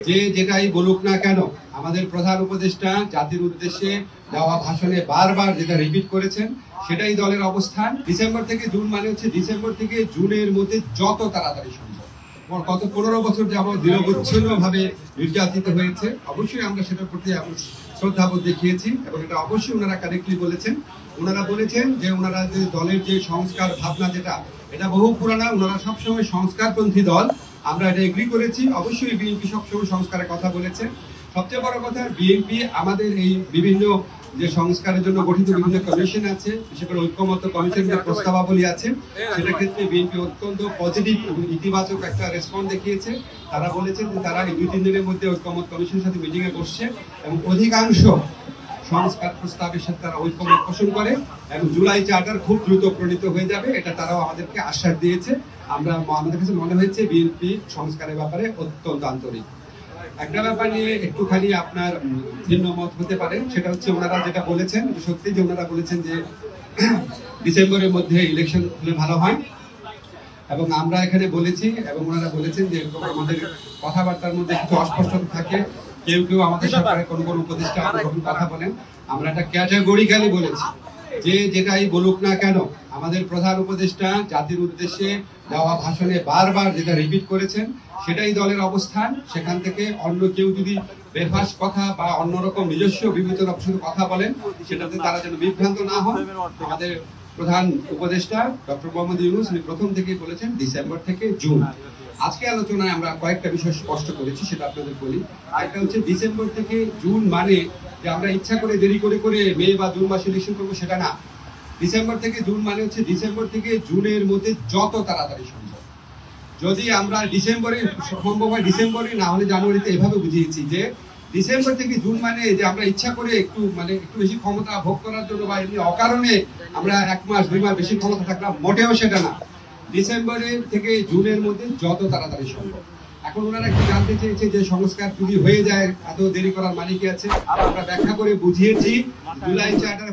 যে যেটাই বলুক না কেন আমাদের প্রধান উপদেষ্টা জাতির উদ্দেশ্যে দেওয়া ভাষণে বারবার যেটা রিপিট করেছেন সেটাই দলের অবস্থান। ডিসেম্বর থেকে জুন মানে হচ্ছে ডিসেম্বর থেকে জুনের মধ্যে যত তাড়াতাড়ি সম্ভব। গত 15 বছর যাবৎ নিরবচ্ছিন্ন ভাবে নির্যাতিত হয়েছে, অবশ্যই আমরা সেটার প্রতি শ্রদ্ধাবোধ দেখিয়েছি এবং এটা অবশ্যই ওনারা কারেক্টলি বলেছেন। ওনারা বলেছেন যে ওনারা যে দলের যে সংস্কার ভাবনা যেটা এটা বহু পুরানা, ওনারা সবসময় সংস্কারপন্থী দল, আমরা এটা এগ্রি করেছি। অবশ্যই বিএনপি সবসময় সংস্কারের কথা বলেছে। সবচেয়ে বড় কথা, বিএনপি আমাদের এই বিভিন্ন যে সংস্কারের জন্য গঠিত বিভিন্ন কমিশন আছে, বিশেষ করে ঐক্যমত্য কমিশনের প্রস্তাবাবলী আছে, সেটা ক্ষেত্রে বিএনপি অত্যন্ত পজিটিভ এবং ইতিবাচক একটা রেসপন্স দেখিয়েছে। তারা বলেছেন যে তারা এই 2-3 দিনের মধ্যে ঐক্যমত্য কমিশনের সাথে মিটিং এ বসছে এবং অধিকাংশ সংস্কার প্রস্তাবের সাথে তারা ঐক্যমত পোষণ করে এবং জুলাই চার্টার খুব দ্রুত প্রণীত হয়ে যাবে, এটা তারাও আমাদেরকে আশ্বাস দিয়েছে। আমাদের কাছে মনে হয়েছে বিএনপি সংস্কারের ব্যাপারে অত্যন্ত আন্তরিক। একটা ব্যাপার নিয়ে একটুখানি আপনার ভিন্ন মত হতে পারে, সেটা হচ্ছে ওনারা যেটা বলেছেন সত্যি, যে ওনারা বলেছেন যে ডিসেম্বরের মধ্যে ইলেকশন হলে ভালো হয় এবং আমরা এখানে বলেছি এবং ওনারা বলেছেন যে আমাদের কথাবার্তার মধ্যে কিছু অস্পষ্টতা থাকে, কেউ কেউ আমাদের সরকারের কোন কোন উপদেষ্টা যখন কথা বলেন আমরা এটা ক্যাটাগরিক্যালি বলেছি যে যেটাই বলুক না কেন আমাদের প্রধান উপদেষ্টা জাতির উদ্দেশ্যে দেওয়া ভাষণে বারবার যেটা রিপিট করেছেন সেটাই দলের অবস্থান। সেখান থেকে অন্য কেউ যদি বেফাস কথা বা অন্যরকম নিজস্ব বিবেচনা কথা বলেন সেটাতে তারা যেন বিভ্রান্ত না হয়। আমাদের প্রধান উপদেষ্টা ডক্টর মোহাম্মদ ইউনূস প্রথম থেকেই বলেছেন ডিসেম্বর থেকে জুন। আজকে আলোচনায় আমরা কয়েকটা বিষয় স্পষ্ট করেছি, সেটা আপনাদের বলি। একটা হচ্ছে ডিসেম্বর থেকে জুন মানে যে আমরা ইচ্ছা করে দেরি করে করে মে বা জুন মাসে ইলেকশন করবো সেটা না। ডিসেম্বর থেকে জুন মানে হচ্ছে ডিসেম্বর থেকে জুনের মধ্যে যত তাড়াতাড়ি সম্ভব। যদি আমরা ডিসেম্বরে সম্ভব হয় ডিসেম্বরে, না হলে জানুয়ারিতে, এভাবে বুঝিয়েছি যে ডিসেম্বর থেকে জুন মানে যে আমরা ইচ্ছা করে একটু বেশি ক্ষমতা ভোগ করার জন্য বা এমনি অকারণে আমরা 1 মাস 2 মাস বেশি ক্ষমতা থাকলাম, মোটেও সেটা না। ডিসেম্বরের থেকে জুনের মধ্যে যত তাড়াতাড়ি সম্ভব। এখন ওনারা কি জানতে চেয়েছে যে সংস্কার যদি হয়ে যায় এত দেরি করার মানে কি আছে? আমরা ব্যাখ্যা করে বুঝিয়েছি জুলাই চার্টার